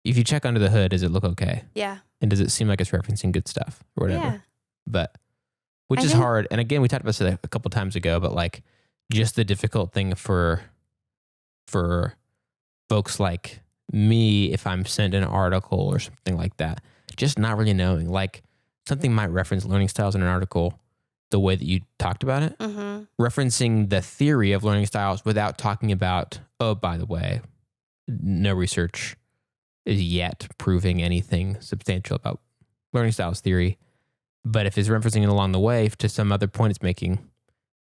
if you check under the hood, does it look okay? Yeah. And does it seem like it's referencing good stuff or whatever? Yeah. But, which is hard. And again, we talked about this a couple times ago, but like just the difficult thing for folks like me, if I'm sent an article or something like that, just not really knowing, like something might reference learning styles in an article the way that you talked about it, referencing the theory of learning styles without talking about, oh, by the way, no research is yet proving anything substantial about learning styles theory. But if it's referencing it along the way to some other point it's making,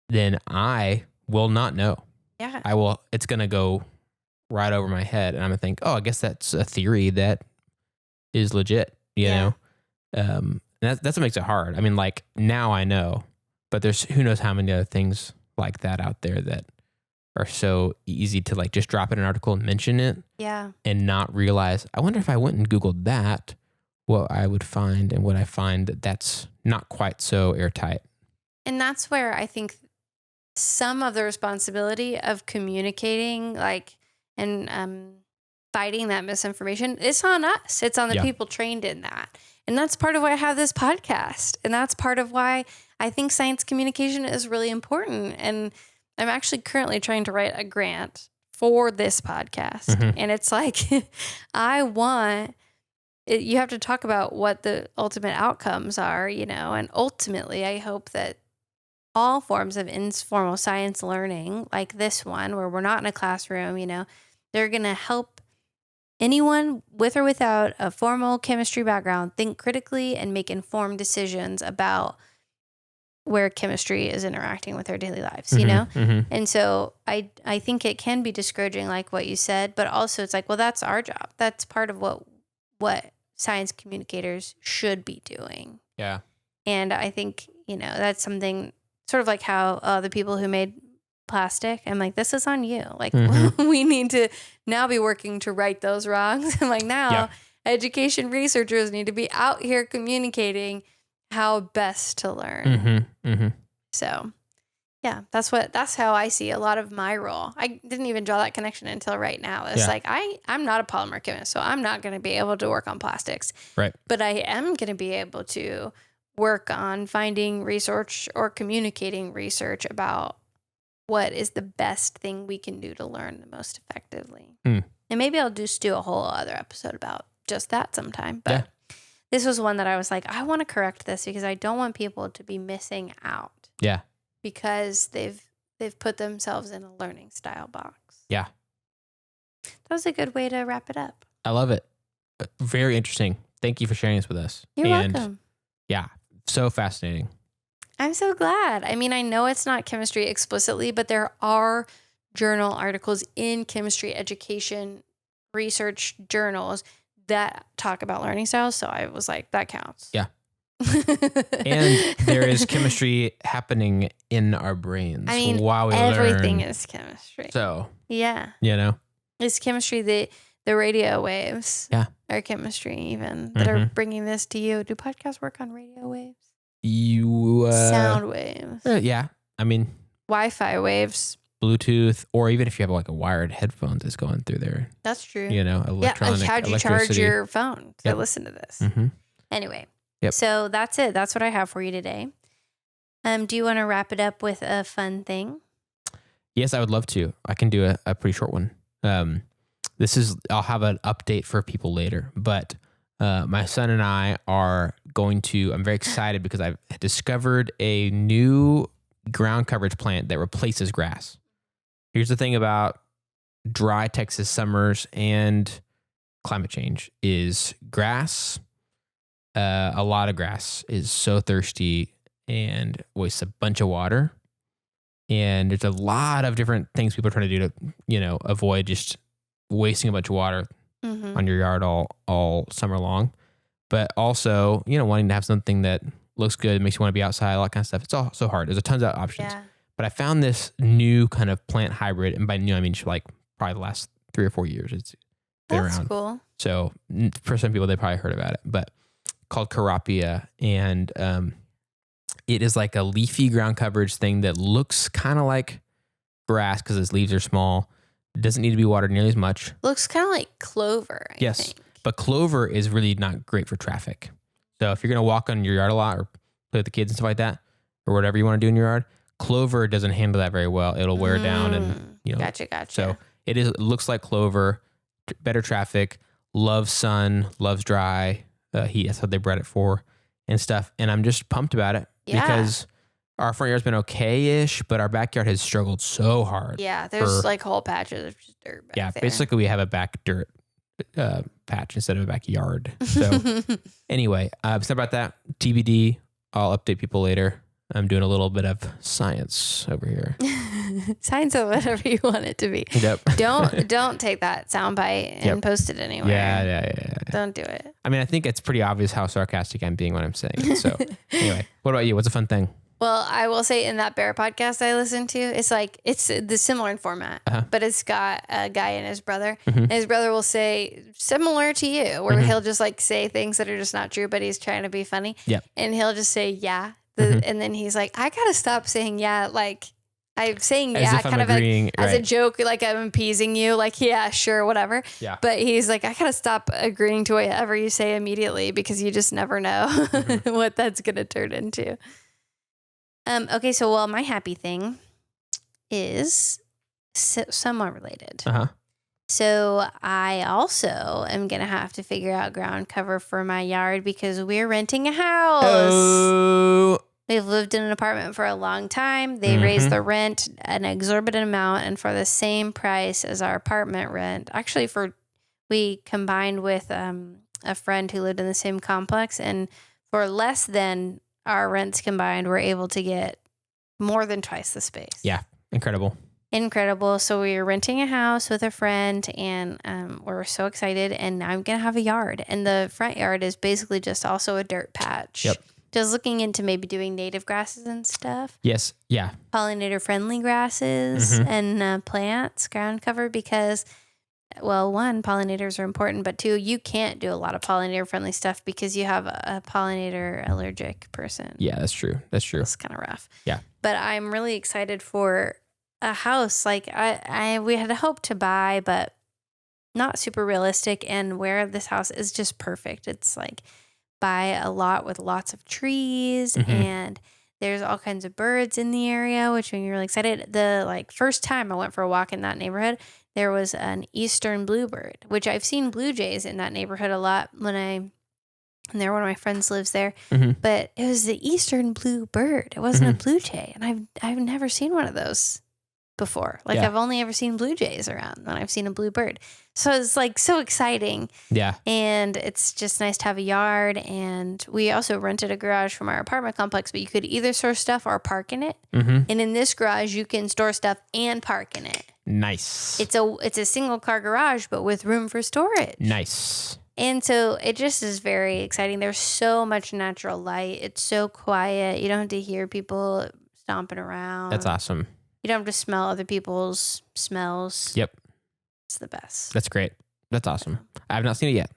then I will not know. Yeah. It's going to go right over my head. And I'm going to think, oh, I guess that's a theory that is legit, you know? And that's what makes it hard. I mean, like now I know, but there's who knows how many other things like that out there that are so easy to like just drop in an article and mention it. Yeah. And not realize, I wonder if I went and Googled that, what I would find, and what I find that's not quite so airtight. And that's where I think some of the responsibility of communicating and fighting that misinformation, it's on us. It's on the people trained in that. And that's part of why I have this podcast. And that's part of why I think science communication is really important. And I'm actually currently trying to write a grant for this podcast. Mm-hmm. And it's like, you have to talk about what the ultimate outcomes are, and ultimately I hope that all forms of informal science learning, like this one, where we're not in a classroom, they're going to help anyone with or without a formal chemistry background think critically and make informed decisions about where chemistry is interacting with their daily lives, Mm-hmm. And so I think it can be discouraging, like what you said, but also it's like, well, that's our job. That's part of what science communicators should be doing. Yeah. And I think, that's something sort of like how the people who made plastic, I'm like, this is on you. Like, we need to now be working to right those wrongs. I'm like, now education researchers need to be out here communicating how best to learn. So, yeah, that's how I see a lot of my role. I didn't even draw that connection until right now. It's like, I'm not a polymer chemist, so I'm not going to be able to work on plastics. Right. But I am going to be able to work on finding research or communicating research about what is the best thing we can do to learn the most effectively. And maybe I'll just do a whole other episode about just that sometime. But this was one that I was like, I want to correct this because I don't want people to be missing out. Yeah. Because they've put themselves in a learning style box. Yeah. That was a good way to wrap it up. I love it. Very interesting. Thank you for sharing this with us. You're welcome. Yeah. So fascinating. I'm so glad. I mean, I know it's not chemistry explicitly, but there are journal articles in chemistry education research journals that talk about learning styles. So I was like, that counts. Yeah. And there is chemistry happening in our brains while we everything learn. Is chemistry. So, yeah. It's chemistry. The radio waves are chemistry even that are bringing this to you. Do podcasts work on radio waves? Sound waves. Yeah. I mean, Wi-Fi waves. Bluetooth, or even if you have like a wired headphones that's going through there. That's true. Electronic. Yeah, how'd you charge your phone to listen to this? Anyway, so that's it. That's what I have for you today. Do you want to wrap it up with a fun thing? Yes, I would love to. I can do a pretty short one. I'll have an update for people later, but my son and I are I'm very excited because I've discovered a new ground coverage plant that replaces grass. Here's the thing about dry Texas summers and climate change is grass. A lot of grass is so thirsty and wastes a bunch of water. And there's a lot of different things people are trying to do to, avoid just wasting a bunch of water on your yard all summer long. But also, wanting to have something that looks good, makes you want to be outside, all that kind of stuff. It's all so hard. There's tons of options. Yeah. But I found this new kind of plant hybrid, and by new I mean like probably the last 3 or 4 years. It's been around. That's cool. So for some people, they probably heard about it, but called Carapia, and it is like a leafy ground coverage thing that looks kind of like grass because its leaves are small. It doesn't need to be watered nearly as much. Looks kind of like clover, I think. But clover is really not great for traffic. So if you're going to walk on your yard a lot or play with the kids and stuff like that, or whatever you want to do in your yard, clover doesn't handle that very well. It'll wear down and, Gotcha. So it looks like clover, better traffic, loves sun, loves dry. That's what they bred it for and stuff. And I'm just pumped about it because our front yard's been okay-ish, but our backyard has struggled so hard. Yeah, there's like whole patches of just dirt back there. Basically we have a back dirt patch instead of a backyard. So anyway, sorry about that. TBD. I'll update people later. I'm doing a little bit of science over here. Science of whatever you want it to be. Yep. Don't take that soundbite and post it anywhere. Yeah. Don't do it. I mean, I think it's pretty obvious how sarcastic I'm being when I'm saying it. So anyway, what about you? What's a fun thing? Well, I will say in that bear podcast I listened to, it's the similar in format, but it's got a guy and his brother. And his brother will say similar to you, where he'll just like say things that are just not true, but he's trying to be funny. Yep. And he'll just say, yeah. And then he's like, I got to stop saying, yeah. Like I'm saying, as yeah, if I'm kind of agreeing, like as a joke, like I'm appeasing you. Like, yeah, sure, whatever. Yeah. But he's like, I got to stop agreeing to whatever you say immediately because you just never know what that's going to turn into. Okay, so my happy thing is somewhat related. So I also am going to have to figure out ground cover for my yard because we're renting a house. Oh. They've lived in an apartment for a long time. They raised the rent an exorbitant amount, and for the same price as our apartment rent, actually we combined with a friend who lived in the same complex, and for less than our rents combined, we're able to get more than twice the space. Yeah, incredible. So we were renting a house with a friend, and we're so excited, and now I'm going to have a yard. And the front yard is basically just also a dirt patch. Yep. Just looking into maybe doing native grasses and stuff. Yes. Yeah. Pollinator-friendly grasses and plants, ground cover, because, well, one, pollinators are important, but two, you can't do a lot of pollinator-friendly stuff because you have a pollinator allergic person. Yeah, that's true. It's kind of rough. Yeah. But I'm really excited for a house. Like we had hoped to buy, but not super realistic. And where this house is just perfect. It's like by a lot with lots of trees and there's all kinds of birds in the area, which made me really excited. The first time I went for a walk in that neighborhood, there was an eastern bluebird, which I've seen blue jays in that neighborhood a lot and one of my friends lives there, but it was the eastern bluebird. It wasn't a blue jay. And I've never seen one of those before. I've only ever seen blue jays around when I've seen a bluebird. So it's so exciting. Yeah. And it's just nice to have a yard. And we also rented a garage from our apartment complex, but you could either store stuff or park in it. And in this garage, you can store stuff and park in it. Nice. It's a single car garage, but with room for storage. Nice. And so it just is very exciting. There's so much natural light. It's so quiet. You don't have to hear people stomping around. That's awesome. You don't have to smell other people's smells. Yep. It's the best. That's great. That's awesome. I have not seen it yet,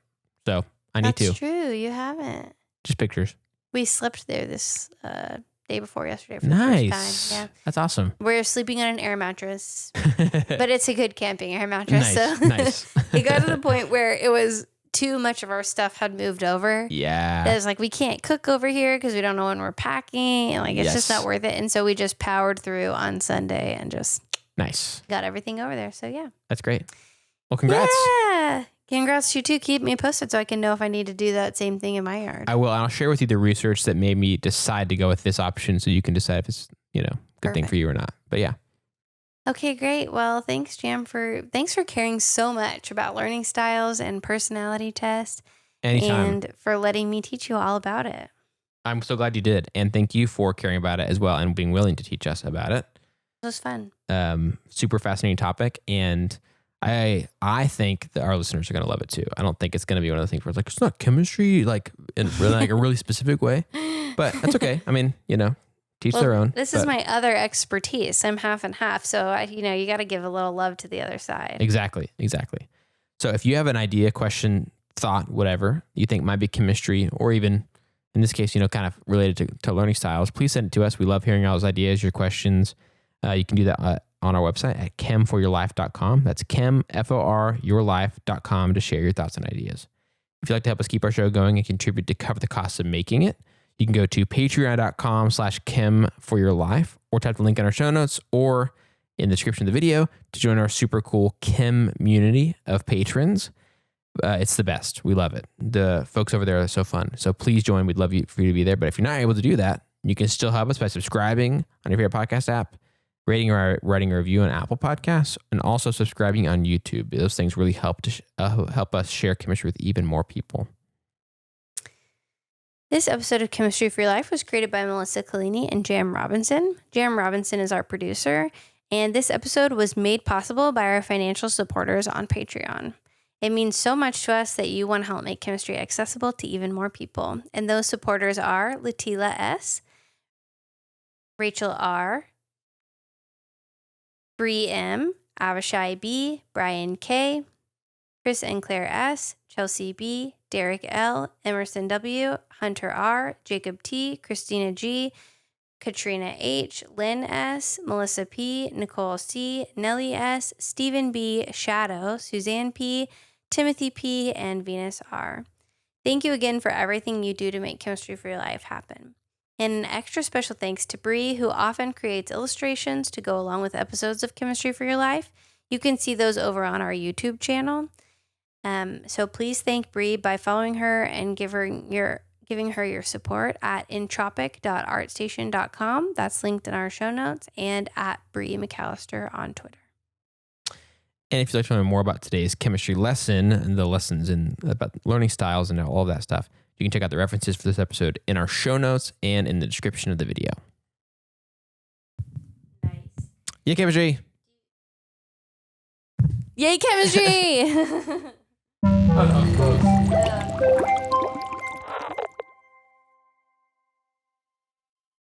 so I need to. That's true. You haven't. Just pictures. We slept there this day before yesterday for the first time. Yeah. That's awesome. We're sleeping on an air mattress, but it's a good camping air mattress. Nice. It got to the point where it was too much of our stuff had moved over. Yeah. It was we can't cook over here because we don't know when we're packing. And it's just not worth it. And so we just powered through on Sunday and just got everything over there. So yeah. That's great. Well, congrats. Yeah. Congrats to you too. Keep me posted so I can know if I need to do that same thing in my yard. I will. I'll share with you the research that made me decide to go with this option so you can decide if it's, good thing for you or not. But yeah. Okay, great. Well, thanks, Jam, thanks for caring so much about learning styles and personality tests. Anytime. And for letting me teach you all about it. I'm so glad you did. And thank you for caring about it as well and being willing to teach us about it. It was fun. Super fascinating topic. And I think that our listeners are going to love it too. I don't think it's going to be one of the things where it's it's not chemistry, in really a really specific way, but that's okay. I mean, teach their own. This is my other expertise. I'm half and half. So, you got to give a little love to the other side. Exactly. So if you have an idea, question, thought, whatever you think might be chemistry, or even in this case, kind of related to learning styles, please send it to us. We love hearing all those ideas, your questions. You can do that on our website at chemforyourlife.com. That's chemforyourlife.com to share your thoughts and ideas. If you'd like to help us keep our show going and contribute to cover the costs of making it, you can go to patreon.com/chemforyourlife or type the link in our show notes or in the description of the video to join our super cool Chem community of patrons. It's the best. We love it. The folks over there are so fun. So please join. We'd love for you to be there. But if you're not able to do that, you can still help us by subscribing on your favorite podcast app, rating or writing a review on Apple Podcasts, and also subscribing on YouTube. Those things really help to help us share chemistry with even more people. This episode of Chemistry for Your Life was created by Melissa Collini and Jam Robinson. Jam Robinson is our producer, and this episode was made possible by our financial supporters on Patreon. It means so much to us that you want to help make chemistry accessible to even more people. And those supporters are Letila S, Rachel R, Bri M, Avishai B, Brian K, Chris and Claire S, Chelsea B, Derek L, Emerson W, Hunter R, Jacob T, Kristina G, Katrina H, Lyn S, Melissa P, Nicole C, Nelly S, Stephen B, Shadow, Suzanne P, Timothy P, and Venus R. Thank you again for everything you do to make Chemistry for Your Life happen. And an extra special thanks to Bri, who often creates illustrations to go along with episodes of Chemistry for Your Life. You can see those over on our YouTube channel. So please thank Bri by following her and giving her your support at entropic.artstation.com. That's linked in our show notes, and at Bri McAllister on Twitter. And if you'd like to learn more about today's chemistry lesson and the lessons about learning styles and all of that stuff, you can check out the references for this episode in our show notes and in the description of the video. Nice. Yay, chemistry! Yay, chemistry! Oh, no, close.